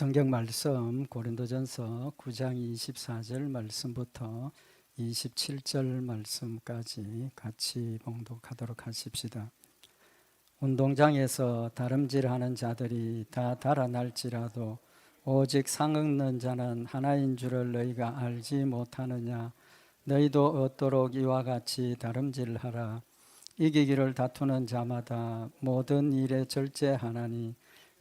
성경 말씀 고린도전서 9장 24절 말씀부터 27절 말씀까지 같이 봉독하도록 하십시다. 운동장에서 다름질하는 자들이 다 달아날지라도 오직 상 얻는 자는 하나인 줄을 너희가 알지 못하느냐. 너희도 얻도록 이와 같이 다름질하라. 이기기를 다투는 자마다 모든 일에 절제하나니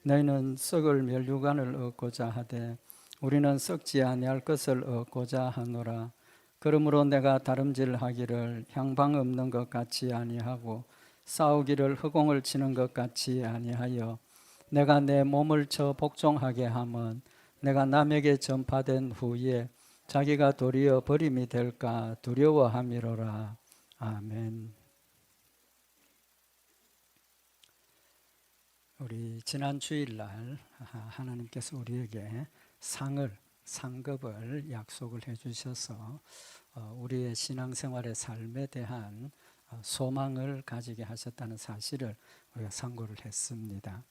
너희는 썩을 멸류관을 얻고자 하되 우리는 썩지 아니할 것을 얻고자 하노라. 그러므로 내가 다름질하기를 향방 없는 것 같이 아니하고 싸우기를 허공을 치는 것 같이 아니하여 내가 내 몸을 쳐 복종하게 하면 내가 남에게 전파된 후에 자기가 도리어 버림이 될까 두려워함이로라. 아멘. 우리 지난 주일날 하나님께서 우리에게 상급을 약속을 해주셔서 우리의 신앙생활의 삶에 대한 소망을 가지게 하셨다는 사실을 우리가 상고를 했습니다.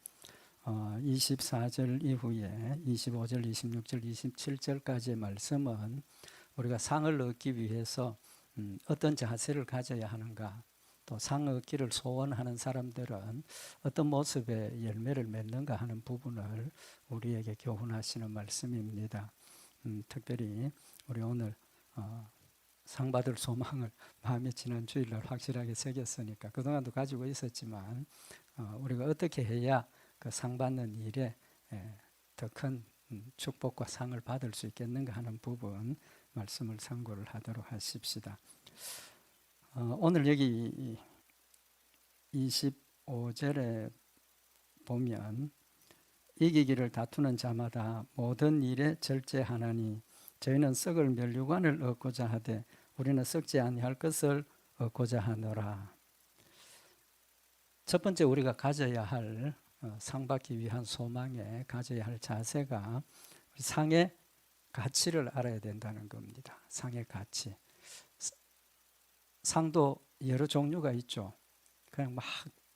24절 이후에 25절, 26절, 27절까지의 말씀은 우리가 상을 얻기 위해서 어떤 자세를 가져야 하는가, 또 상 얻기를 소원하는 사람들은 어떤 모습의 열매를 맺는가 하는 부분을 우리에게 교훈하시는 말씀입니다. 특별히 우리 오늘 상 받을 소망을 마음에 지난 주일날 확실하게 새겼으니까 그동안도 가지고 있었지만 우리가 어떻게 해야 그 상 받는 일에 더 큰 축복과 상을 받을 수 있겠는가 하는 부분 말씀을 상고를 하도록 하십시다. 오늘 여기 25절에 보면 이기기를 다투는 자마다 모든 일에 절제하나니 저희는 썩을 멸류관을 얻고자 하되 우리는 썩지 아니할 것을 얻고자 하노라. 첫 번째 우리가 가져야 할 상 받기 위한 소망에 가져야 할 자세가 상의 가치를 알아야 된다는 겁니다. 상의 가치. 상도 여러 종류가 있죠. 그냥 막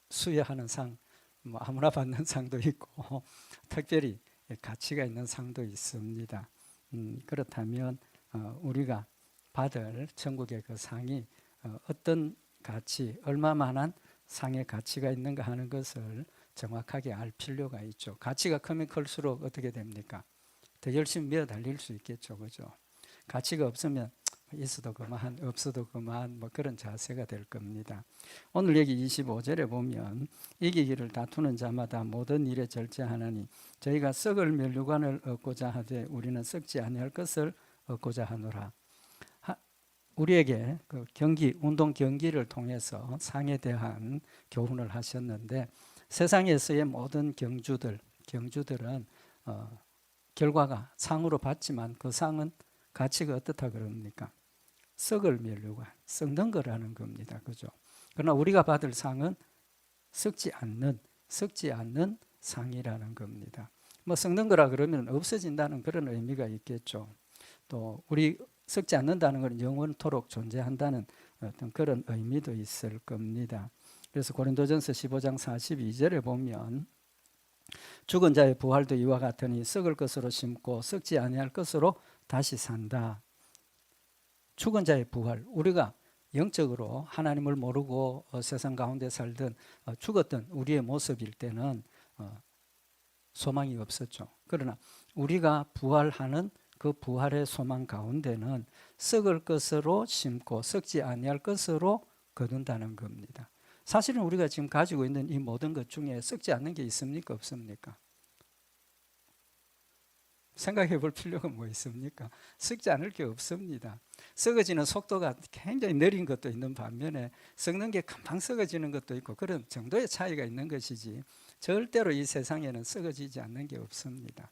수여하는 상, 뭐 아무나 받는 상도 있고 특별히 가치가 있는 상도 있습니다. 그렇다면 우리가 받을 천국의 그 상이 어떤 가치, 얼마만한 상의 가치가 있는가 하는 것을 정확하게 알 필요가 있죠. 가치가 크면 클수록 어떻게 됩니까? 더 열심히 밀어 달릴 수 있겠죠. 그죠? 가치가 없으면 있어도 그만, 없어도 그만, 뭐 그런 자세가 될 겁니다. 오늘 여기 25절에 보면 이기기를 다투는 자마다 모든 일에 절제하나니 저희가 썩을 멸류관을 얻고자 하되 우리는 썩지 아니할 것을 얻고자 하노라. 우리에게 그 운동 경기를 통해서 상에 대한 교훈을 하셨는데 세상에서의 모든 경주들은 결과가 상으로 받지만 그 상은 가치가 어떻다 그럽니까? 썩을 멸류관, 썩는 거라는 겁니다. 그죠? 그러나 우리가 받을 상은 썩지 않는 상이라는 겁니다. 뭐 썩는 거라 그러면 없어진다는 그런 의미가 있겠죠. 또 우리 썩지 않는다는 것은 영원토록 존재한다는 어떤 그런 의미도 있을 겁니다. 그래서 고린도전서 15장 42절에 보면 죽은 자의 부활도 이와 같으니 썩을 것으로 심고 썩지 아니할 것으로 다시 산다. 죽은 자의 부활, 우리가 영적으로 하나님을 모르고 세상 가운데 살던 죽었던 우리의 모습일 때는 소망이 없었죠. 그러나 우리가 부활하는 그 부활의 소망 가운데는 썩을 것으로 심고 썩지 아니할 것으로 거둔다는 겁니다. 사실은 우리가 지금 가지고 있는 이 모든 것 중에 썩지 않는 게 있습니까? 없습니까? 생각해 볼 필요가 뭐 있습니까? 썩지 않을 게 없습니다. 썩어지는 속도가 굉장히 느린 것도 있는 반면에 썩는 게 금방 썩어지는 것도 있고 그런 정도의 차이가 있는 것이지 절대로 이 세상에는 썩어지지 않는 게 없습니다.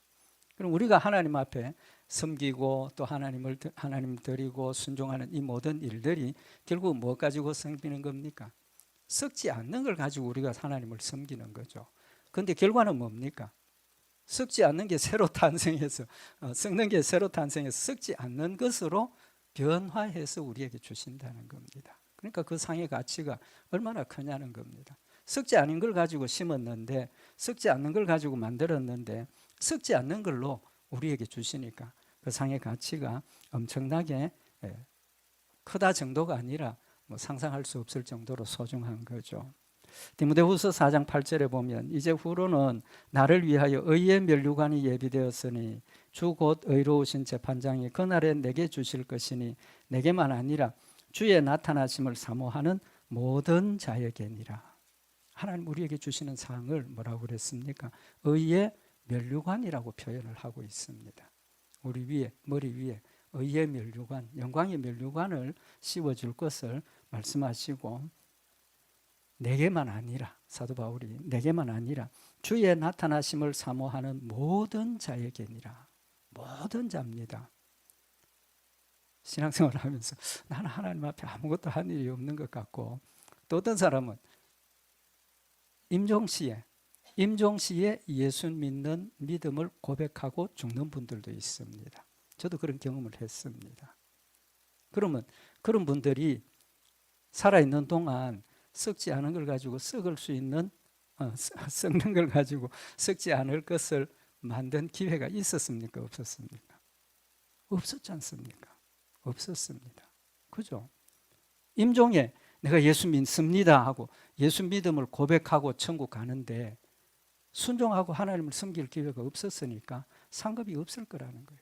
그럼 우리가 하나님 앞에 섬기고 또 하나님 드리고 순종하는 이 모든 일들이 결국 뭐 가지고 섬기는 겁니까? 썩지 않는 걸 가지고 우리가 하나님을 섬기는 거죠. 그런데 결과는 뭡니까? 썩지 않는 게 새로 탄생해서 썩는 게 새로 탄생해서 썩지 않는 것으로 변화해서 우리에게 주신다는 겁니다. 그러니까 그 상의 가치가 얼마나 크냐는 겁니다. 썩지 않은 걸 가지고 심었는데 썩지 않는 걸 가지고 만들었는데 썩지 않는 걸로 우리에게 주시니까 그 상의 가치가 엄청나게 크다 정도가 아니라 뭐 상상할 수 없을 정도로 소중한 거죠. 디모데후서 4장 8절에 보면 이제 후로는 나를 위하여 의의 면류관이 예비되었으니 주 곧 의로우신 재판장이 그날에 내게 주실 것이니 내게만 아니라 주의 나타나심을 사모하는 모든 자에게니라. 하나님 우리에게 주시는 상을 뭐라고 그랬습니까? 의의 면류관이라고 표현을 하고 있습니다. 우리 위에, 머리 위에 의의 면류관, 영광의 면류관을 씌워줄 것을 말씀하시고, 내게만 아니라, 사도 바울이 내게만 아니라 주의 나타나심을 사모하는 모든 자에게니라. 모든 자입니다. 신앙생활을 하면서 나는 하나님 앞에 아무것도 한 일이 없는 것 같고, 또 어떤 사람은 임종시에 예수 믿는 믿음을 고백하고 죽는 분들도 있습니다. 저도 그런 경험을 했습니다. 그러면 그런 분들이 살아있는 동안 썩지 않은 걸 가지고 썩을 수 있는, 썩는 걸 가지고 썩지 않을 것을 만든 기회가 있었습니까? 없었습니까? 없었지 않습니까? 없었습니다. 그죠? 임종에 내가 예수 믿습니다 하고 예수 믿음을 고백하고 천국 가는데 순종하고 하나님을 섬길 기회가 없었으니까 상급이 없을 거라는 거예요.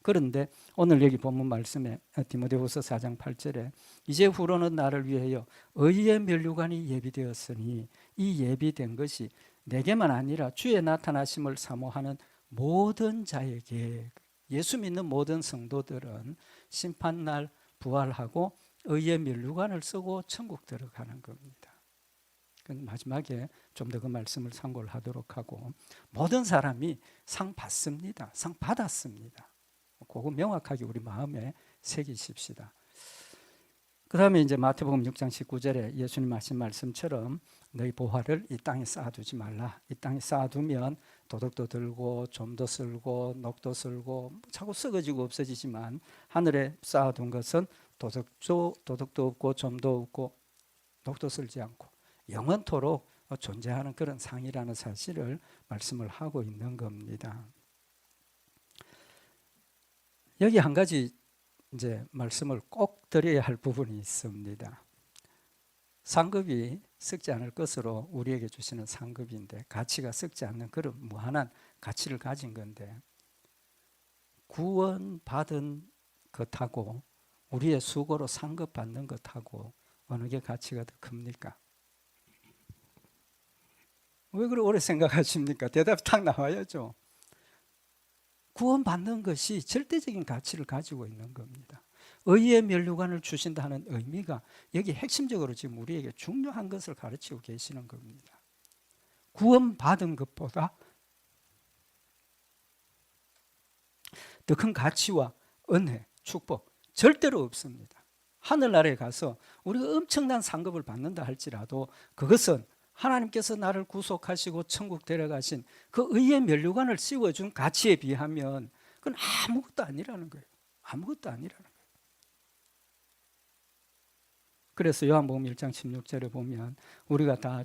그런데 오늘 여기 본문 말씀에 디모데후서 4장 8절에 이제 후로는 나를 위하여 의의 면류관이 예비되었으니 이 예비된 것이 내게만 아니라 주의 나타나심을 사모하는 모든 자에게, 예수 믿는 모든 성도들은 심판날 부활하고 의의 면류관을 쓰고 천국 들어가는 겁니다. 마지막에 좀 더 그 말씀을 참고를 하도록 하고, 모든 사람이 상 받습니다. 상 받았습니다. 그거 명확하게 우리 마음에 새기십시다. 그 다음에 이제 마태복음 6장 19절에 예수님 하신 말씀처럼 너희 보화를 이 땅에 쌓아두지 말라. 이 땅에 쌓아두면 도둑도 들고 좀도 쓸고 녹도 쓸고 자꾸 썩어지고 없어지지만 하늘에 쌓아둔 것은 도둑도 없고 좀도 없고 녹도 쓸지 않고 영원토록 존재하는 그런 상이라는 사실을 말씀을 하고 있는 겁니다. 여기 한 가지 이제 말씀을 꼭 드려야 할 부분이 있습니다. 상급이 썩지 않을 것으로 우리에게 주시는 상급인데, 가치가 썩지 않는 그런 무한한 가치를 가진 건데, 구원받은 것하고 우리의 수고로 상급받는 것하고 어느 게 가치가 더 큽니까? 왜 그렇게 오래 생각하십니까? 대답이 딱 나와야죠. 구원받는 것이 절대적인 가치를 가지고 있는 겁니다. 의의 면류관을 주신다는 의미가 여기 핵심적으로 지금 우리에게 중요한 것을 가르치고 계시는 겁니다. 구원받은 것보다 더 큰 가치와 은혜, 축복 절대로 없습니다. 하늘나라에 가서 우리가 엄청난 상급을 받는다 할지라도 그것은 하나님께서 나를 구속하시고 천국 데려가신 그 의의 면류관을 씌워준 가치에 비하면 그건 아무것도 아니라는 거예요. 아무것도 아니라는 거예요. 그래서 요한복음 1장 16절에 보면 우리가 다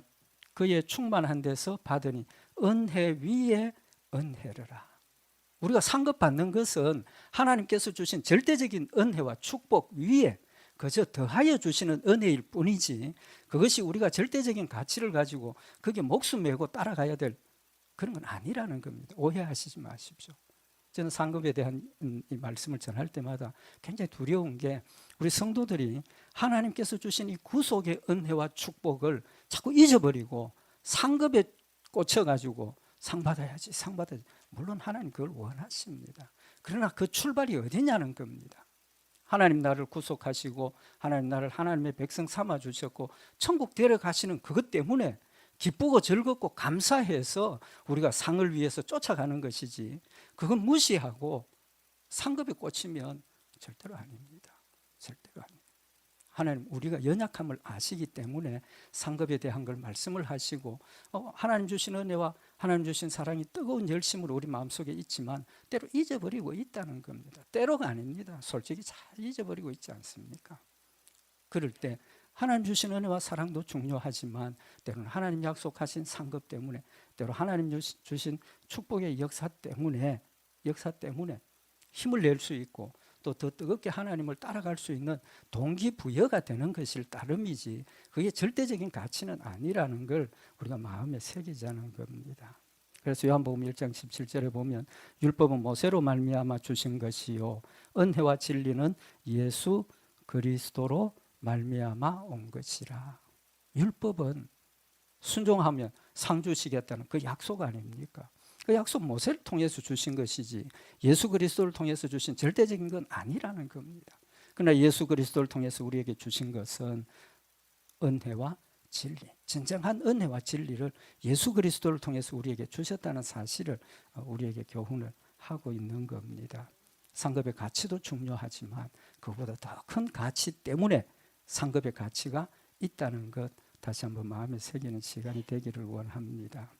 그의 충만한 데서 받으니 은혜 위에 은혜르라. 우리가 상급받는 것은 하나님께서 주신 절대적인 은혜와 축복 위에 그저 더하여 주시는 은혜일 뿐이지, 그것이 우리가 절대적인 가치를 가지고 그게 목숨 메고 따라가야 될 그런 건 아니라는 겁니다. 오해하시지 마십시오. 저는 상급에 대한 이 말씀을 전할 때마다 굉장히 두려운 게, 우리 성도들이 하나님께서 주신 이 구속의 은혜와 축복을 자꾸 잊어버리고 상급에 꽂혀가지고 상 받아야지. 물론 하나님 그걸 원하십니다. 그러나 그 출발이 어디냐는 겁니다. 하나님 나를 구속하시고 하나님 나를 하나님의 백성 삼아 주셨고 천국 데려가시는 그것 때문에 기쁘고 즐겁고 감사해서 우리가 상을 위해서 쫓아가는 것이지, 그건 무시하고 상급에 꽂히면 절대로 아닙니다. 절대로 아닙니다. 하나님 우리가 연약함을 아시기 때문에 상급에 대한 걸 말씀을 하시고, 하나님 주신 은혜와 하나님 주신 사랑이 뜨거운 열심으로 우리 마음속에 있지만 때로 잊어버리고 있다는 겁니다. 때로가 아닙니다. 솔직히 잘 잊어버리고 있지 않습니까? 그럴 때 하나님 주신 은혜와 사랑도 중요하지만 때로는 하나님 약속하신 상급 때문에, 때로 하나님 주신 축복의 역사 때문에 힘을 낼 수 있고 또 더 뜨겁게 하나님을 따라갈 수 있는 동기부여가 되는 것일 따름이지, 그게 절대적인 가치는 아니라는 걸 우리가 마음에 새기자는 겁니다. 그래서 요한복음 1장 17절에 보면 율법은 모세로 말미암아 주신 것이요 은혜와 진리는 예수 그리스도로 말미암아 온 것이라. 율법은 순종하면 상 주시겠다는 그 약속 아닙니까? 그 약속 모세를 통해서 주신 것이지 예수 그리스도를 통해서 주신 절대적인 건 아니라는 겁니다. 그러나 예수 그리스도를 통해서 우리에게 주신 것은 은혜와 진리, 진정한 은혜와 진리를 예수 그리스도를 통해서 우리에게 주셨다는 사실을 우리에게 교훈을 하고 있는 겁니다. 상급의 가치도 중요하지만 그보다 더 큰 가치 때문에 상급의 가치가 있다는 것 다시 한번 마음에 새기는 시간이 되기를 원합니다.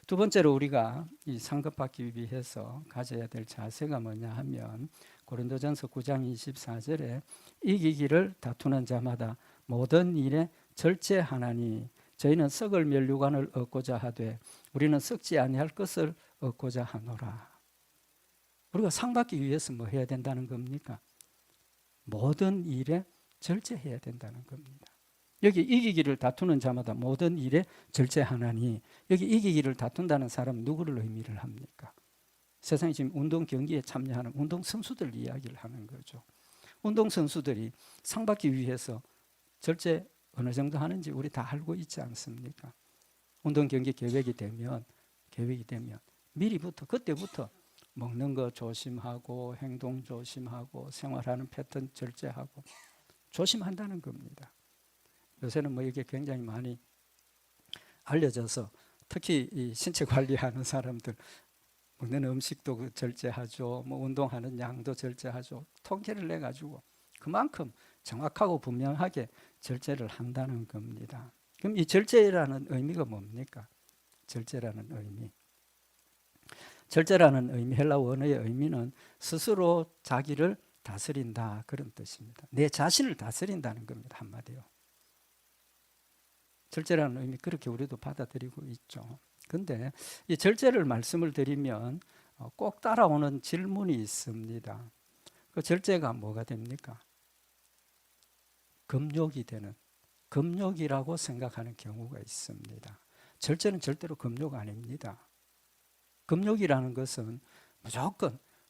두 번째로 우리가 이 상급받기 위해서 가져야 될 자세가 뭐냐 하면 고린도전서 9장 24절에 이기기를 다투는 자마다 모든 일에 절제하나니 저희는 썩을 멸류관을 얻고자 하되 우리는 썩지 아니할 것을 얻고자 하노라. 우리가 상 받기 위해서 뭐 해야 된다는 겁니까? 모든 일에 절제해야 된다는 겁니다. 여기 이기기를 다투는 자마다 모든 일에 절제하나니, 여기 이기기를 다툰다는 사람은 누구를 의미를 합니까? 세상에 지금 운동 경기에 참여하는 운동 선수들 이야기를 하는 거죠. 운동 선수들이 상 받기 위해서 절제 어느 정도 하는지 우리 다 알고 있지 않습니까? 운동 경기 계획이 되면 미리부터 그때부터 먹는 거 조심하고 행동 조심하고 생활하는 패턴 절제하고 조심한다는 겁니다. 요새는 뭐 이게 굉장히 많이 알려져서 특히 이 신체 관리하는 사람들 먹는 음식도 절제하죠. 뭐 운동하는 양도 절제하죠. 통계를 내 가지고 그만큼 정확하고 분명하게 절제를 한다는 겁니다. 그럼 이 절제라는 의미가 뭡니까? 절제라는 의미, 헬라 원어의 의미는 스스로 자기를 다스린다, 그런 뜻입니다. 내 자신을 다스린다는 겁니다. 한마디로 절제라는 의미, 그렇게 우리도 받아들이고 있죠. 근데 이 절제를 말씀을 드리면 꼭 따라오는 질문이 있습니다. 그 절제가 뭐가 됩니까? 금욕이 되는, 금욕이라고 생각하는 경우가 있습니다. 절제는 절대로 금욕 아닙니다. 금욕이라는 것은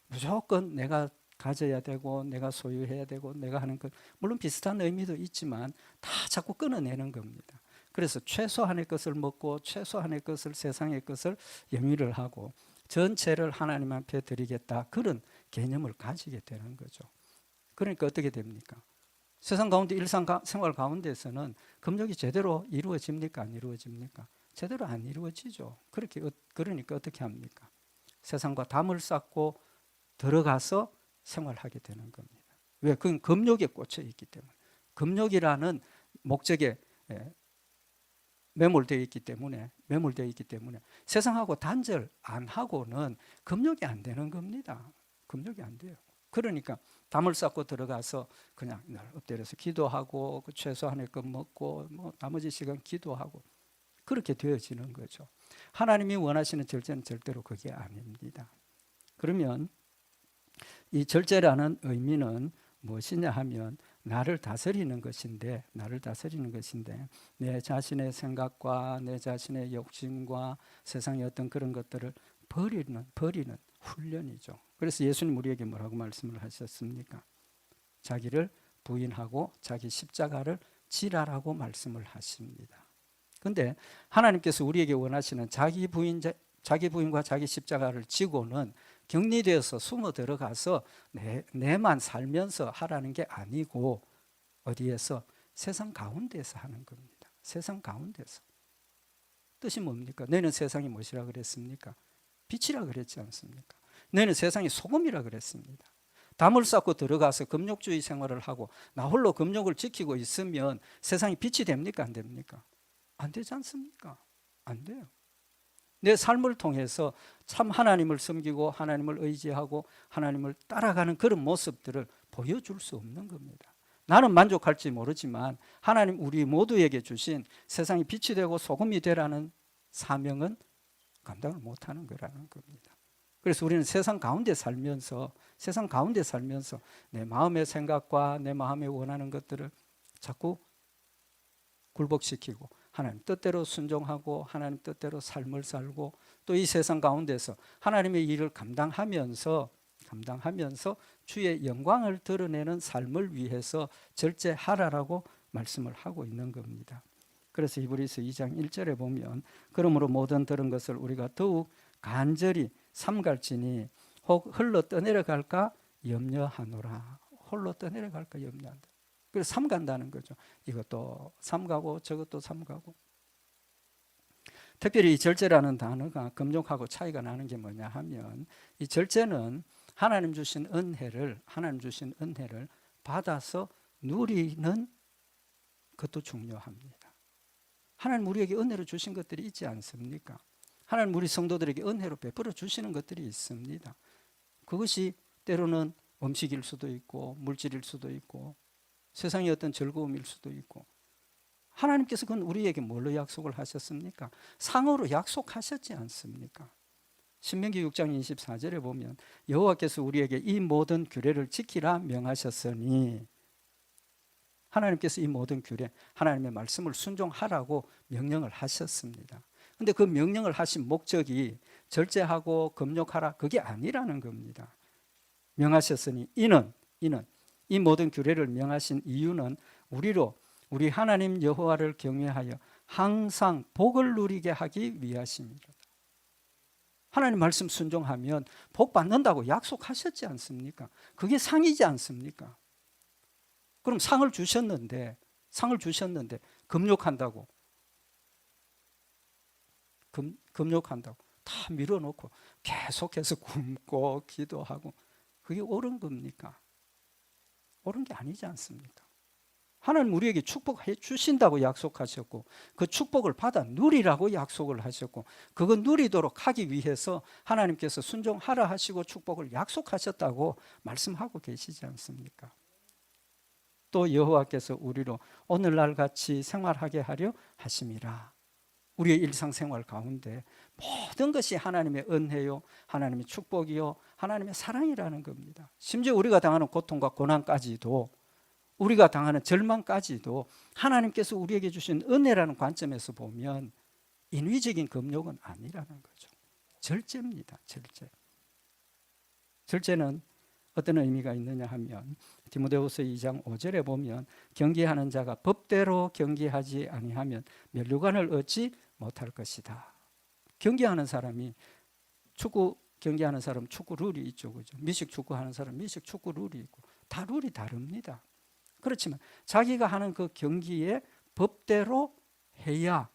무조건 내가 가져야 되고 내가 소유해야 되고 내가 하는 것, 물론 비슷한 의미도 있지만 다 자꾸 끊어내는 겁니다. 그래서 최소한의 것을 먹고 최소한의 것을, 세상의 것을 영위를 하고 전체를 하나님 앞에 드리겠다, 그런 개념을 가지게 되는 거죠. 그러니까 어떻게 됩니까? 세상 가운데 일상생활 가운데서는 금욕이 제대로 이루어집니까? 안 이루어집니까? 제대로 안 이루어지죠. 그러니까 어떻게 합니까? 세상과 담을 쌓고 들어가서 생활하게 되는 겁니다. 왜? 그건 금욕에 꽂혀 있기 때문에, 금욕이라는 목적에 매몰되어 있기 때문에 세상하고 단절 안 하고는 금욕이 안 되는 겁니다. 금욕이 안 돼요. 그러니까 담을 쌓고 들어가서 그냥 엎드려서 기도하고 그 최소한의 것 먹고 뭐 나머지 시간 기도하고 그렇게 되어지는 거죠. 하나님이 원하시는 절제는 절대로 그게 아닙니다. 그러면 이 절제라는 의미는 무엇이냐 하면 나를 다스리는 것인데 내 자신의 생각과 내 자신의 욕심과 세상의 어떤 그런 것들을 버리는 훈련이죠. 그래서 예수님 우리에게 뭐라고 말씀을 하셨습니까? 자기를 부인하고 자기 십자가를 지라라고 말씀을 하십니다. 그런데 하나님께서 우리에게 원하시는 자기 부인과 자기 십자가를 지고는 격리되어서 숨어 들어가서 내만 살면서 하라는 게 아니고 어디에서? 세상 가운데서 하는 겁니다. 세상 가운데서. 뜻이 뭡니까? 너희는 세상이 무엇이라 그랬습니까? 빛이라 그랬지 않습니까? 너희는 세상의 소금이라 그랬습니다. 담을 쌓고 들어가서 금욕주의 생활을 하고 나 홀로 금욕을 지키고 있으면 세상이 빛이 됩니까? 안 됩니까? 안 되지 않습니까? 안 돼요. 내 삶을 통해서 참 하나님을 섬기고 하나님을 의지하고 하나님을 따라가는 그런 모습들을 보여줄 수 없는 겁니다. 나는 만족할지 모르지만 하나님 우리 모두에게 주신 세상이 빛이 되고 소금이 되라는 사명은 감당을 못하는 거라는 겁니다. 그래서 우리는 세상 가운데 살면서 내 마음의 생각과 내 마음에 원하는 것들을 자꾸 굴복시키고 하나님 뜻대로 순종하고 하나님 뜻대로 삶을 살고 또 이 세상 가운데서 하나님의 일을 감당하면서 주의 영광을 드러내는 삶을 위해서 절제하라라고 말씀을 하고 있는 겁니다. 그래서 히브리서 2장 1절에 보면 그러므로 모든 들은 것을 우리가 더욱 간절히 삼갈지니 혹 흘러 떠내려갈까 염려하노라. 홀로 떠내려갈까 염려한다. 그래서 삼간다는 거죠. 이것도 삼가고 저것도 삼가고. 특별히 이 절제라는 단어가 금욕하고 차이가 나는 게 뭐냐 하면 이 절제는 하나님 주신 은혜를 받아서 누리는 것도 중요합니다. 하나님 우리에게 은혜로 주신 것들이 있지 않습니까? 하나님 우리 성도들에게 은혜로 베풀어 주시는 것들이 있습니다. 그것이 때로는 음식일 수도 있고 물질일 수도 있고 세상의 어떤 즐거움일 수도 있고 하나님께서 그건 우리에게 뭘로 약속을 하셨습니까? 상으로 약속하셨지 않습니까? 신명기 6장 24절에 보면 여호와께서 우리에게 이 모든 규례를 지키라 명하셨으니 하나님께서 이 모든 규례, 하나님의 말씀을 순종하라고 명령을 하셨습니다. 그런데 그 명령을 하신 목적이 절제하고 금욕하라 그게 아니라는 겁니다. 명하셨으니 이는 이 모든 규례를 명하신 이유는 우리 하나님 여호와를 경외하여 항상 복을 누리게 하기 위하심이라. 하나님 말씀 순종하면 복 받는다고 약속하셨지 않습니까? 그게 상이지 않습니까? 그럼 상을 주셨는데 금욕한다고 다 밀어놓고 계속해서 굶고 기도하고 그게 옳은 겁니까? 옳은 게 아니지 않습니까? 하나님 우리에게 축복해 주신다고 약속하셨고 그 축복을 받아 누리라고 약속을 하셨고 그거 누리도록 하기 위해서 하나님께서 순종하라 하시고 축복을 약속하셨다고 말씀하고 계시지 않습니까? 또 여호와께서 우리로 오늘날 같이 생활하게 하려 하심이라. 우리의 일상생활 가운데 모든 것이 하나님의 은혜요 하나님의 축복이요 하나님의 사랑이라는 겁니다. 심지어 우리가 당하는 고통과 고난까지도 우리가 당하는 절망까지도 하나님께서 우리에게 주신 은혜라는 관점에서 보면 인위적인 금욕은 아니라는 거죠. 절제입니다. 절제는 어떤 의미가 있느냐 하면 디모데후서 2장 5절에 보면 경계하는 자가 법대로 경계하지 아니하면 면류관을 얻지 못할 것이다. 경계하는 사람이 축구 경계하는 사람 축구 룰이 있죠. 그죠? 미식 축구하는 사람 미식 축구 룰이 있고 다 룰이 다릅니다. 그렇지만 자기가 하는 그 경기에 법대로 해야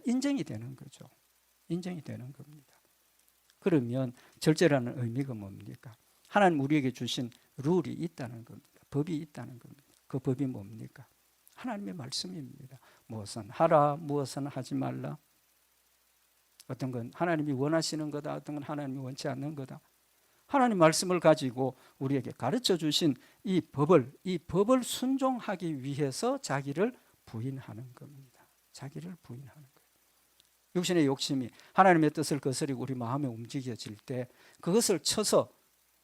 인정이 되는 거죠. 인정이 되는 겁니다. 그러면 절제라는 의미가 뭡니까? 하나님 우리에게 주신 룰이 있다는 겁니다. 법이 있다는 겁니다. 그 법이 뭡니까? 하나님의 말씀입니다. 무엇은 하라, 무엇은 하지 말라. 어떤 건 하나님이 원하시는 거다, 어떤 건 하나님이 원치 않는 거다. 하나님 말씀을 가지고 우리에게 가르쳐 주신 이 법을 순종하기 위해서 자기를 부인하는 겁니다. 자기를 부인하는 거예요. 육신의 욕심이 하나님의 뜻을 거스리고 우리 마음에 움직여질 때 그것을 쳐서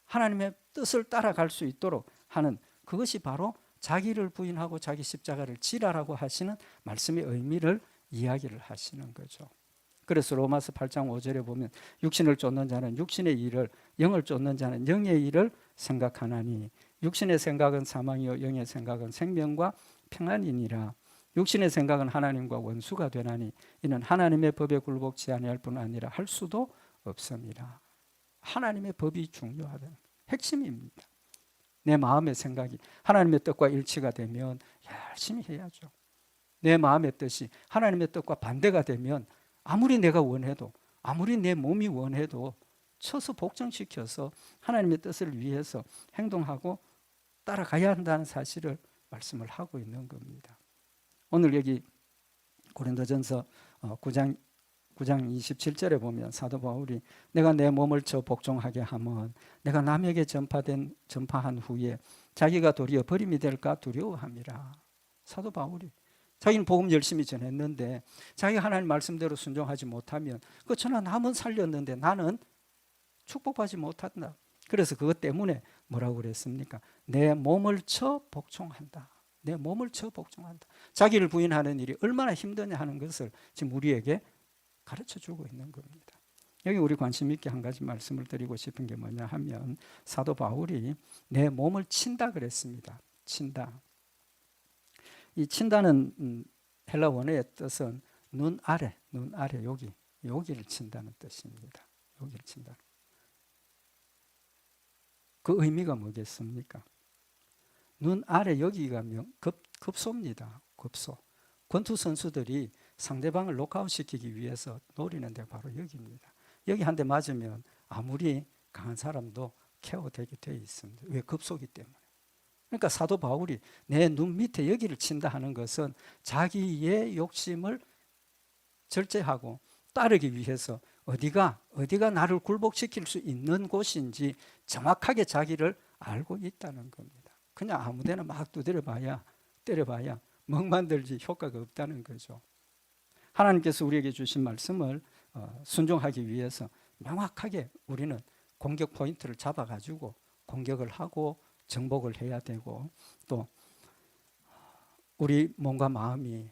하나님의 뜻을 따라갈 수 있도록 하는 그것이 바로 자기를 부인하고 자기 십자가를 지라라고 하시는 말씀의 의미를 이야기를 하시는 거죠. 그래서 로마서 8장 5절에 보면 육신을 쫓는 자는 육신의 일을 영을 쫓는 자는 영의 일을 생각하나니 육신의 생각은 사망이요 영의 생각은 생명과 평안이니라. 육신의 생각은 하나님과 원수가 되나니 이는 하나님의 법에 굴복치 아니할 뿐 아니라 할 수도 없습니다. 하나님의 법이 중요하다는 핵심입니다. 내 마음의 생각이 하나님의 뜻과 일치가 되면 열심히 해야죠. 내 마음의 뜻이 하나님의 뜻과 반대가 되면 아무리 내가 원해도 아무리 내 몸이 원해도 쳐서 복종시켜서 하나님의 뜻을 위해서 행동하고 따라가야 한다는 사실을 말씀을 하고 있는 겁니다. 오늘 여기 고린도전서 9장 27절에 보면 사도 바울이 내가 내 몸을 쳐 복종하게 하면 내가 남에게 전파한 후에 자기가 도리어 버림이 될까 두려워함이라. 사도 바울이 자기는 복음 열심히 전했는데 자기가 하나님 말씀대로 순종하지 못하면 그러나 남은 살렸는데 나는 축복받지 못한다. 그래서 그것 때문에 뭐라고 그랬습니까? 내 몸을 쳐 복종한다. 내 몸을 쳐 복종한다. 자기를 부인하는 일이 얼마나 힘드냐 하는 것을 지금 우리에게 가르쳐주고 있는 겁니다. 여기 우리 관심 있게 한 가지 말씀을 드리고 싶은 게 뭐냐 하면 사도 바울이 내 몸을 친다 그랬습니다. 친다. 이 친다는 헬라 원어의 뜻은 눈 아래 여기를 친다는 뜻입니다. 여기를 친다. 그 의미가 뭐겠습니까? 눈 아래 여기가 급소입니다. 급소. 권투 선수들이 상대방을 노크아웃시키기 위해서 노리는 데 바로 여기입니다. 여기 한 대 맞으면 아무리 강한 사람도 KO되게 되어 있습니다. 왜? 급소기 때문에. 그러니까 사도 바울이 내 눈 밑에 여기를 친다 하는 것은 자기의 욕심을 절제하고 따르기 위해서 어디가 나를 굴복시킬 수 있는 곳인지 정확하게 자기를 알고 있다는 겁니다. 그냥 아무데나 막 두드려봐야 때려봐야 멍만 들지 효과가 없다는 거죠. 하나님께서 우리에게 주신 말씀을 순종하기 위해서 명확하게 우리는 공격 포인트를 잡아가지고 공격을 하고 정복을 해야 되고 또 우리 몸과 마음이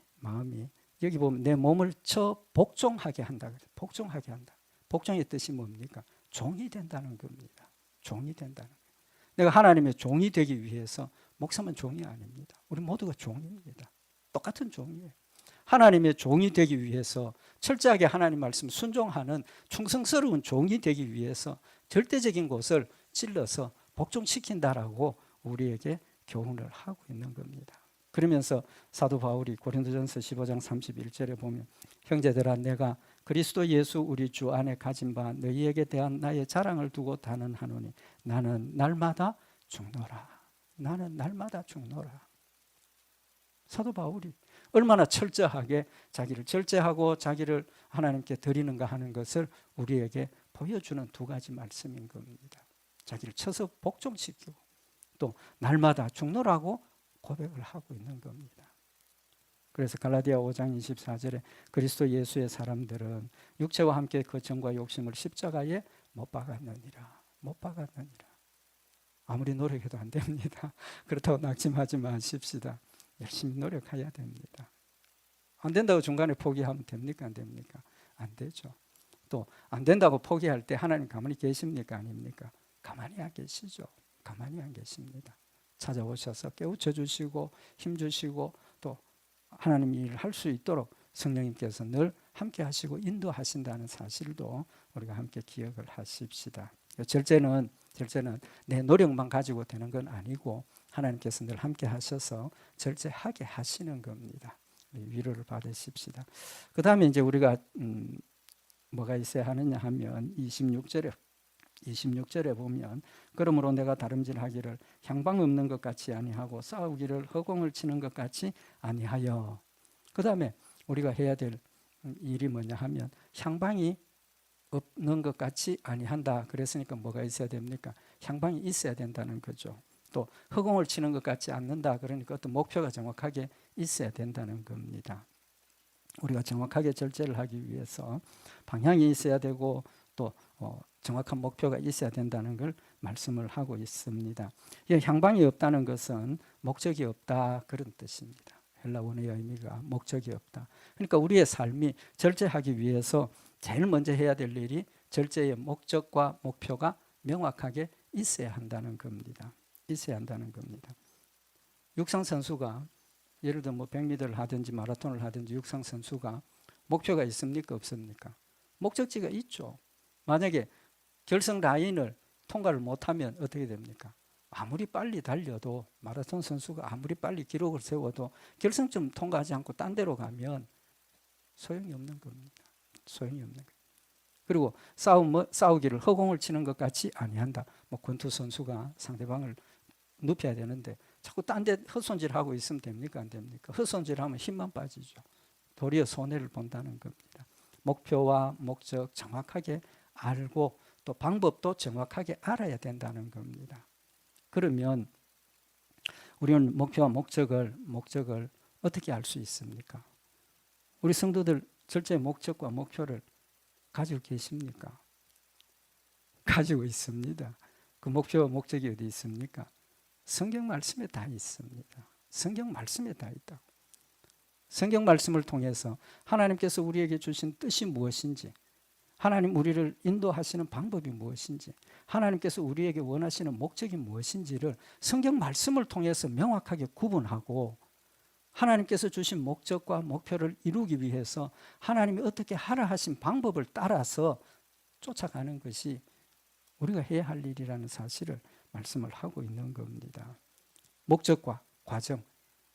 여기 보면 내 몸을 쳐 복종하게 한다. 복종하게 한다. 복종의 뜻이 뭡니까? 종이 된다는 겁니다. 종이 된다는 거예요. 내가 하나님의 종이 되기 위해서 목사만 종이 아닙니다. 우리 모두가 종입니다. 똑같은 종이에요. 하나님의 종이 되기 위해서 철저하게 하나님 말씀 순종하는 충성스러운 종이 되기 위해서 절대적인 것을 찔러서 복종시킨다라고 우리에게 교훈을 하고 있는 겁니다. 그러면서 사도 바울이 고린도전서 15장 31절에 보면 형제들아 내가 그리스도 예수 우리 주 안에 가진 바 너희에게 대한 나의 자랑을 두고 단언하노니 나는 날마다 죽노라. 나는 날마다 죽노라. 사도 바울이 얼마나 철저하게 자기를 절제하고 자기를 하나님께 드리는가 하는 것을 우리에게 보여주는 두 가지 말씀인 겁니다. 자기를 쳐서 복종시키고 또 날마다 죽노라고 고백을 하고 있는 겁니다. 그래서 갈라디아 5장 24절에 그리스도 예수의 사람들은 육체와 함께 거청과 욕심을 십자가에 못 박았느니라. 못 박았느니라. 아무리 노력해도 안 됩니다. 그렇다고 낙심하지 마십시다. 열심히 노력해야 됩니다. 안 된다고 중간에 포기하면 됩니까? 안 됩니까? 안 되죠. 또 안 된다고 포기할 때 하나님 가만히 계십니까? 아닙니까? 가만히 안 계시죠. 가만히 안 계십니다. 찾아오셔서 깨우쳐 주시고 힘 주시고 또 하나님 일을 할 수 있도록 성령님께서 늘 함께 하시고 인도하신다는 사실도 우리가 함께 기억을 하십시다. 절제는 내 노력만 가지고 되는 건 아니고 하나님께서 늘 함께 하셔서 절제하게 하시는 겁니다. 위로를 받으십시다. 그 다음에 이제 우리가 뭐가 있어야 하느냐 하면 26절에 보면 그러므로 내가 다름질하기를 향방 없는 것 같이 아니하고 싸우기를 허공을 치는 것 같이 아니하여. 그 다음에 우리가 해야 될 일이 뭐냐 하면 향방이 없는 것 같이 아니한다. 그랬으니까 뭐가 있어야 됩니까? 향방이 있어야 된다는 거죠. 또 허공을 치는 것 같지 않는다. 그러니까 어떤 목표가 정확하게 있어야 된다는 겁니다. 우리가 정확하게 절제를 하기 위해서 방향이 있어야 되고 또 정확한 목표가 있어야 된다는 걸 말씀을 하고 있습니다. 향방이 없다는 것은 목적이 없다 그런 뜻입니다. 헬라 원어의 의미가 목적이 없다. 그러니까 우리의 삶이 절제하기 위해서 제일 먼저 해야 될 일이 절제의 목적과 목표가 명확하게 있어야 한다는 겁니다. 있어야 한다는 겁니다. 육상 선수가 예를 들어 100m를 하든지 마라톤을 하든지 육상 선수가 목표가 있습니까? 없습니까? 목적지가 있죠. 만약에 결승 라인을 통과를 못하면 어떻게 됩니까? 아무리 빨리 달려도 마라톤 선수가 아무리 빨리 기록을 세워도 결승점 통과하지 않고 딴 데로 가면 소용이 없는 겁니다. 소용이 없는 거예요. 그리고 싸우기를 허공을 치는 것 같이 아니한다. 권투 선수가 상대방을 눕혀야 되는데 자꾸 딴 데 헛손질하고 있으면 됩니까? 안 됩니까? 헛손질하면 힘만 빠지죠. 도리어 손해를 본다는 겁니다. 목표와 목적 정확하게 알고 또 방법도 정확하게 알아야 된다는 겁니다. 그러면 우리는 목표와 목적을 어떻게 알 수 있습니까? 우리 성도들 절제 목적과 목표를 가지고 계십니까? 가지고 있습니다. 그 목표와 목적이 어디 있습니까? 성경 말씀에 다 있습니다. 성경 말씀에 다 있다고. 성경 말씀을 통해서 하나님께서 우리에게 주신 뜻이 무엇인지, 하나님 우리를 인도하시는 방법이 무엇인지, 하나님께서 우리에게 원하시는 목적이 무엇인지를 성경 말씀을 통해서 명확하게 구분하고, 하나님께서 주신 목적과 목표를 이루기 위해서 하나님이 어떻게 하라 하신 방법을 따라서 쫓아가는 것이 우리가 해야 할 일이라는 사실을 말씀을 하고 있는 겁니다. 목적과 과정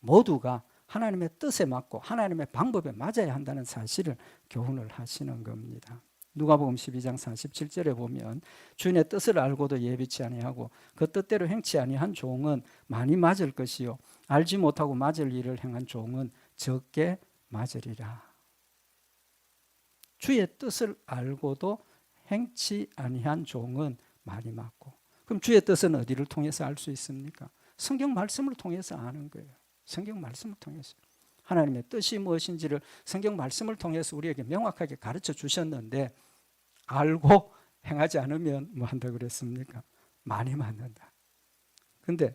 모두가 하나님의 뜻에 맞고 하나님의 방법에 맞아야 한다는 사실을 교훈을 하시는 겁니다. 누가복음 12장 47절에 보면 주인의 뜻을 알고도 예비치 아니하고 그 뜻대로 행치 아니한 종은 많이 맞을 것이요 알지 못하고 맞을 일을 행한 종은 적게 맞으리라. 주의 뜻을 알고도 행치 아니한 종은 많이 맞고, 그럼 주의 뜻은 어디를 통해서 알 수 있습니까? 성경 말씀을 통해서 아는 거예요. 성경 말씀을 통해서 하나님의 뜻이 무엇인지를 성경 말씀을 통해서 우리에게 명확하게 가르쳐 주셨는데, 알고 행하지 않으면 뭐 한다고 그랬습니까? 많이 맞는다. 근데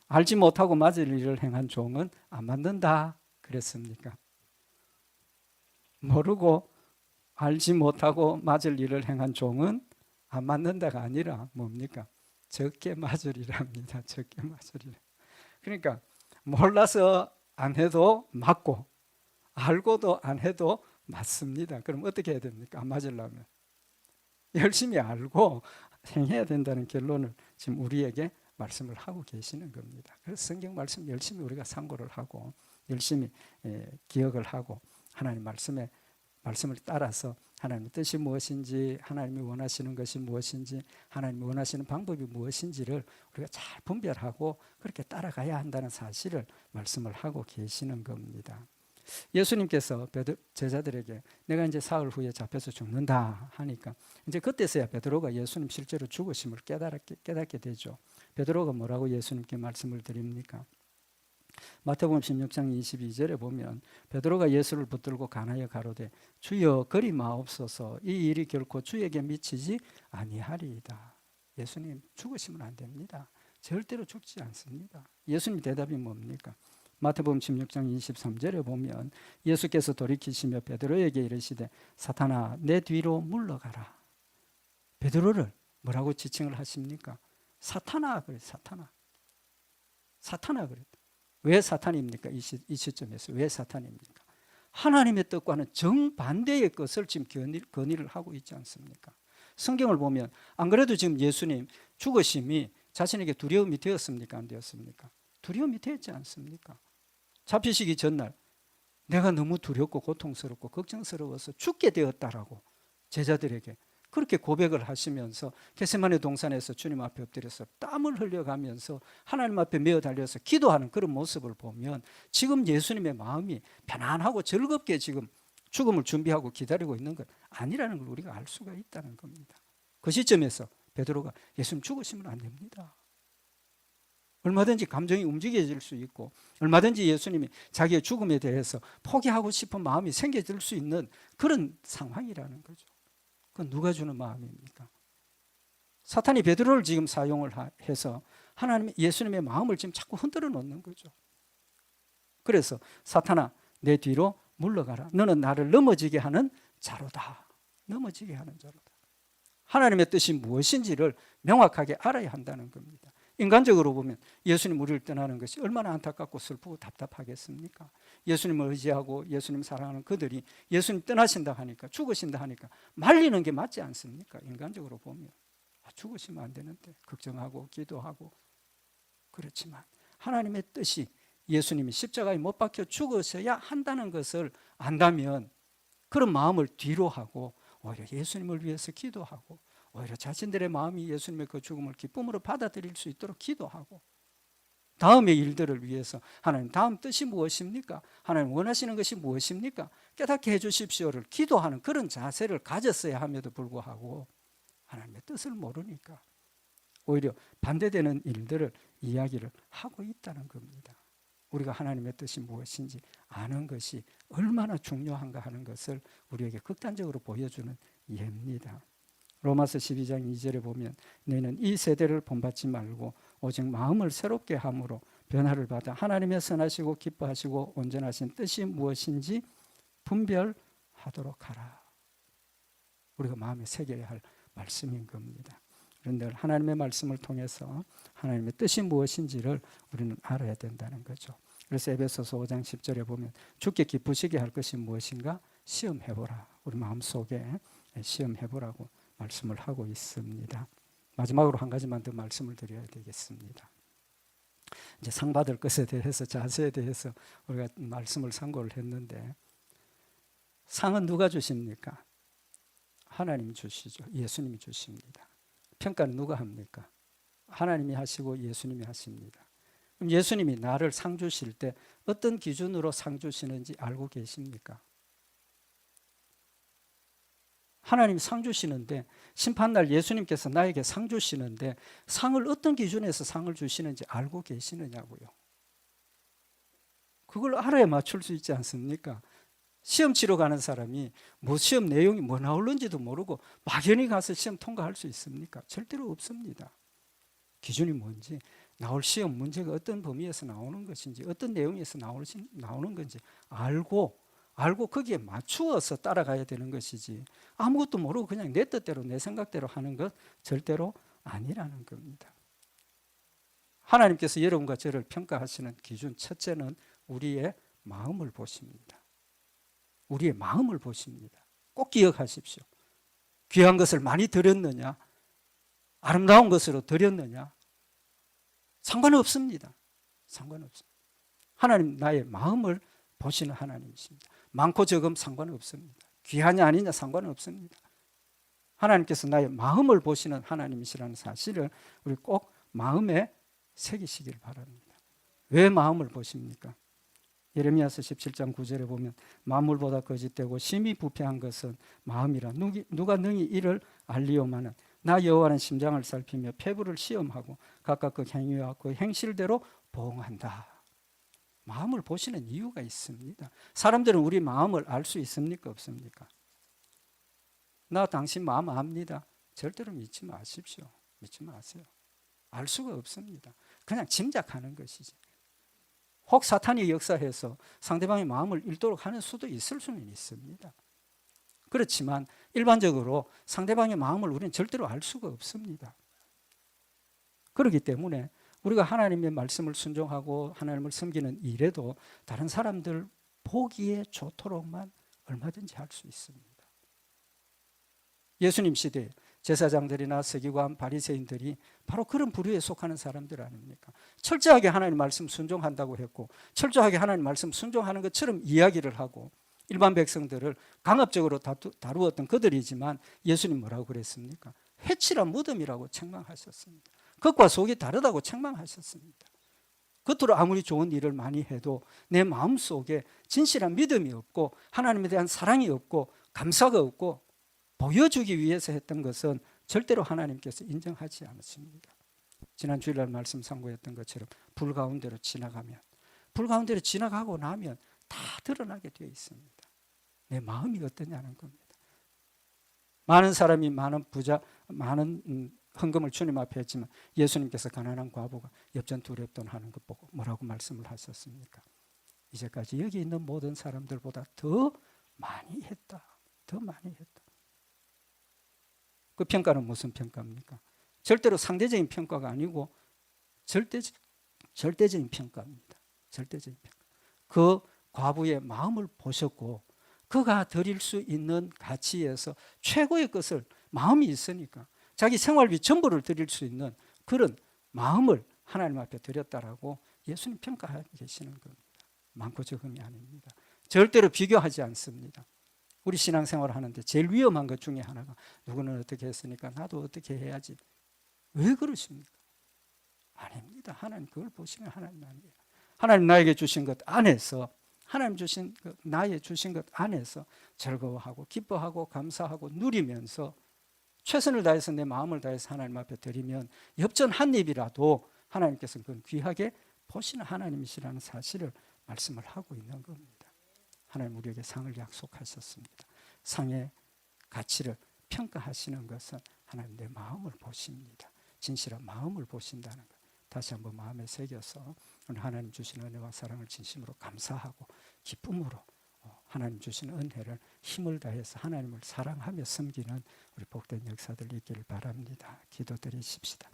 알지 못하고 맞을 일을 행한 종은 안 맞는다 그랬습니까? 모르고 알지 못하고 맞을 일을 행한 종은 안 맞는다가 아니라 뭡니까? 적게 맞으리랍니다. 적게 맞으리라. 그러니까 몰라서 안 해도 맞고 알고도 안 해도 맞습니다. 그럼 어떻게 해야 됩니까? 안 맞으려면 열심히 알고 행해야 된다는 결론을 지금 우리에게 말씀을 하고 계시는 겁니다. 그래서 성경 말씀 열심히 우리가 상고를 하고 열심히 기억을 하고 하나님 말씀을 따라서 하나님의 뜻이 무엇인지, 하나님이 원하시는 것이 무엇인지, 하나님이 원하시는 방법이 무엇인지를 우리가 잘 분별하고 그렇게 따라가야 한다는 사실을 말씀을 하고 계시는 겁니다. 예수님께서 제자들에게 내가 이제 사흘 후에 잡혀서 죽는다 하니까 이제 그때서야 베드로가 예수님 실제로 죽으심을 깨닫게 되죠. 베드로가 뭐라고 예수님께 말씀을 드립니까? 마태복음 16장 22절에 보면 베드로가 예수를 붙들고 간하여 가로되 주여 그리 마옵소서 이 일이 결코 주에게 미치지 아니하리이다. 예수님 죽으시면 안 됩니다. 절대로 죽지 않습니다. 예수님 대답이 뭡니까? 마태복음 16장 23절에 보면 예수께서 돌이키시며 베드로에게 이르시되 사탄아 내 뒤로 물러가라. 베드로를 뭐라고 지칭을 하십니까? 사탄아 그래. 사탄아 그래. 왜 사탄입니까? 이 시점에서 왜 사탄입니까? 하나님의 뜻과는 정반대의 것을 지금 건의를 하고 있지 않습니까? 성경을 보면 안 그래도 지금 예수님 죽으심이 자신에게 두려움이 되었습니까? 안 되었습니까? 두려움이 되었지 않습니까? 잡히시기 전날 내가 너무 두렵고 고통스럽고 걱정스러워서 죽게 되었다라고 제자들에게 그렇게 고백을 하시면서 겟세마네 동산에서 주님 앞에 엎드려서 땀을 흘려가면서 하나님 앞에 메어 달려서 기도하는 그런 모습을 보면 지금 예수님의 마음이 편안하고 즐겁게 지금 죽음을 준비하고 기다리고 있는 것 아니라는 걸 우리가 알 수가 있다는 겁니다. 그 시점에서 베드로가 예수님 죽으시면 안 됩니다. 얼마든지 감정이 움직여질 수 있고 얼마든지 예수님이 자기의 죽음에 대해서 포기하고 싶은 마음이 생겨질 수 있는 그런 상황이라는 거죠. 그건 누가 주는 마음입니까? 사탄이 베드로를 지금 사용을 해서 하나님 예수님의 마음을 지금 자꾸 흔들어 놓는 거죠. 그래서 사탄아 내 뒤로 물러가라. 너는 나를 넘어지게 하는 자로다. 넘어지게 하는 자로다. 하나님의 뜻이 무엇인지를 명확하게 알아야 한다는 겁니다. 인간적으로 보면 예수님 우리를 떠나는 것이 얼마나 안타깝고 슬프고 답답하겠습니까? 예수님을 의지하고 예수님 사랑하는 그들이 예수님 떠나신다 하니까 죽으신다 하니까 말리는 게 맞지 않습니까? 인간적으로 보면 죽으시면 안 되는데 걱정하고 기도하고 그렇지만 하나님의 뜻이 예수님이 십자가에 못 박혀 죽으셔야 한다는 것을 안다면 그런 마음을 뒤로 하고 오히려 예수님을 위해서 기도하고 오히려 자신들의 마음이 예수님의 그 죽음을 기쁨으로 받아들일 수 있도록 기도하고 다음의 일들을 위해서 하나님 다음 뜻이 무엇입니까? 하나님 원하시는 것이 무엇입니까? 깨닫게 해주십시오를 기도하는 그런 자세를 가졌어야 함에도 불구하고 하나님의 뜻을 모르니까 오히려 반대되는 일들을 이야기를 하고 있다는 겁니다. 우리가 하나님의 뜻이 무엇인지 아는 것이 얼마나 중요한가 하는 것을 우리에게 극단적으로 보여주는 예입니다. 로마서 12장 2절에 보면 너희는 이 세대를 본받지 말고 오직 마음을 새롭게 함으로 변화를 받아 하나님의 선하시고 기뻐하시고 온전하신 뜻이 무엇인지 분별하도록 하라. 우리가 마음에 새겨야 할 말씀인 겁니다. 그런데 하나님의 말씀을 통해서 하나님의 뜻이 무엇인지를 우리는 알아야 된다는 거죠. 그래서 에베소서 5장 10절에 보면 주께 기쁘시게 할 것이 무엇인가 시험해보라. 우리 마음속에 시험해보라고 말씀을 하고 있습니다. 마지막으로 한 가지만 더 말씀을 드려야 되겠습니다. 이제 상 받을 것에 대해서, 자세에 대해서 우리가 말씀을 상고를 했는데, 상은 누가 주십니까? 하나님이 주시죠. 예수님이 주십니다. 평가는 누가 합니까? 하나님이 하시고 예수님이 하십니다. 그럼 예수님이 나를 상 주실 때 어떤 기준으로 상 주시는지 알고 계십니까? 하나님 상 주시는데, 심판날 예수님께서 나에게 상 주시는데 상을 어떤 기준에서 상을 주시는지 알고 계시느냐고요. 그걸 알아야 맞출 수 있지 않습니까? 시험 치러 가는 사람이 뭐 시험 내용이 뭐 나올는지도 모르고 막연히 가서 시험 통과할 수 있습니까? 절대로 없습니다. 기준이 뭔지, 나올 시험 문제가 어떤 범위에서 나오는 것인지, 어떤 내용에서 나오는 건지 알고 거기에 맞추어서 따라가야 되는 것이지, 아무것도 모르고 그냥 내 뜻대로 내 생각대로 하는 것 절대로 아니라는 겁니다. 하나님께서 여러분과 저를 평가하시는 기준, 첫째는 우리의 마음을 보십니다. 우리의 마음을 보십니다. 꼭 기억하십시오. 귀한 것을 많이 드렸느냐, 아름다운 것으로 드렸느냐, 상관없습니다. 상관없습니다. 하나님 나의 마음을 보시는 하나님이십니다. 많고 적음 상관없습니다. 귀하냐 아니냐 상관없습니다. 하나님께서 나의 마음을 보시는 하나님이시라는 사실을 우리 꼭 마음에 새기시길 바랍니다. 왜 마음을 보십니까? 예레미야서 17장 9절에 보면 만물보다 거짓되고 심히 부패한 것은 마음이라 누가 능히 이를 알리오마는 나 여호와는 심장을 살피며 폐부를 시험하고 각각 그 행위와 그 행실대로 보응한다. 마음을 보시는 이유가 있습니다. 사람들은 우리 마음을 알 수 있습니까? 없습니까? 나 당신 마음 압니다. 절대로 믿지 마십시오. 믿지 마세요. 알 수가 없습니다. 그냥 짐작하는 것이지. 혹 사탄이 역사해서 상대방의 마음을 읽도록 하는 수도 있을 수는 있습니다. 그렇지만 일반적으로 상대방의 마음을 우리는 절대로 알 수가 없습니다. 그렇기 때문에 우리가 하나님의 말씀을 순종하고 하나님을 섬기는 일에도 다른 사람들 보기에 좋도록만 얼마든지 할 수 있습니다. 예수님 시대에 제사장들이나 서기관, 바리새인들이 바로 그런 부류에 속하는 사람들 아닙니까? 철저하게 하나님 말씀 순종한다고 했고, 철저하게 하나님 말씀 순종하는 것처럼 이야기를 하고 일반 백성들을 강압적으로 다루었던 그들이지만 예수님 뭐라고 그랬습니까? 회칠한 무덤이라고 책망하셨습니다. 겉과 속이 다르다고 책망하셨습니다. 겉으로 아무리 좋은 일을 많이 해도 내 마음속에 진실한 믿음이 없고 하나님에 대한 사랑이 없고 감사가 없고 보여주기 위해서 했던 것은 절대로 하나님께서 인정하지 않으십니다. 지난 주일날 말씀 상고했던 것처럼 불 가운데로 지나가고 나면 다 드러나게 되어 있습니다. 내 마음이 어떠냐는 겁니다. 많은 사람이 많은 헌금을 주님 앞에 했지만 예수님께서 가난한 과부가 엽전 2렙돈 하는 것 보고 뭐라고 말씀을 하셨습니까? 이제까지 여기 있는 모든 사람들보다 더 많이 했다. 더 많이 했다. 그 평가는 무슨 평가입니까? 절대로 상대적인 평가가 아니고 절대적인 평가입니다. 절대적인 평가. 그 과부의 마음을 보셨고 그가 드릴 수 있는 가치에서 최고의 것을, 마음이 있으니까 자기 생활비 전부를 드릴 수 있는 그런 마음을 하나님 앞에 드렸다라고 예수님 평가하고 계시는 겁니다. 많고 적음이 아닙니다. 절대로 비교하지 않습니다. 우리 신앙생활을 하는데 제일 위험한 것 중에 하나가 누구는 어떻게 했으니까 나도 어떻게 해야지. 왜 그러십니까? 아닙니다. 하나님 그걸 보시는 하나님 아니에요. 하나님 나에게 주신 것 안에서, 하나님 주신 것, 나에 주신 것 안에서 즐거워하고 기뻐하고 감사하고 누리면서 최선을 다해서 내 마음을 다해서 하나님 앞에 드리면 엽전 한 입이라도 하나님께서는 그건 귀하게 보시는 하나님이시라는 사실을 말씀을 하고 있는 겁니다. 하나님 우리에게 상을 약속하셨습니다. 상의 가치를 평가하시는 것은 하나님 내 마음을 보십니다. 진실한 마음을 보신다는 것. 다시 한번 마음에 새겨서 오늘 하나님 주신 은혜와 사랑을 진심으로 감사하고 기쁨으로 하나님 주신 은혜를 힘을 다해서 하나님을 사랑하며 섬기는 우리 복된 역사들 있기를 바랍니다. 기도드리십시다.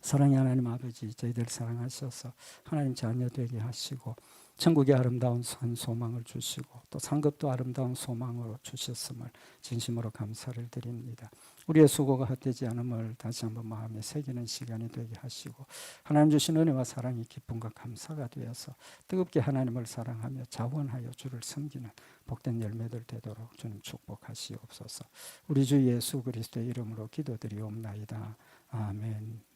사랑의 하나님 아버지, 저희들 사랑하셔서 하나님 자녀 되게 하시고 천국의 아름다운 산 소망을 주시고 또 상급도 아름다운 소망으로 주셨음을 진심으로 감사를 드립니다. 우리의 수고가 헛되지 않음을 다시 한번 마음에 새기는 시간이 되게 하시고 하나님 주신 은혜와 사랑이 기쁨과 감사가 되어서 뜨겁게 하나님을 사랑하며 자원하여 주를 섬기는 복된 열매들 되도록 주님 축복하시옵소서. 우리 주 예수 그리스도의 이름으로 기도드리옵나이다. 아멘.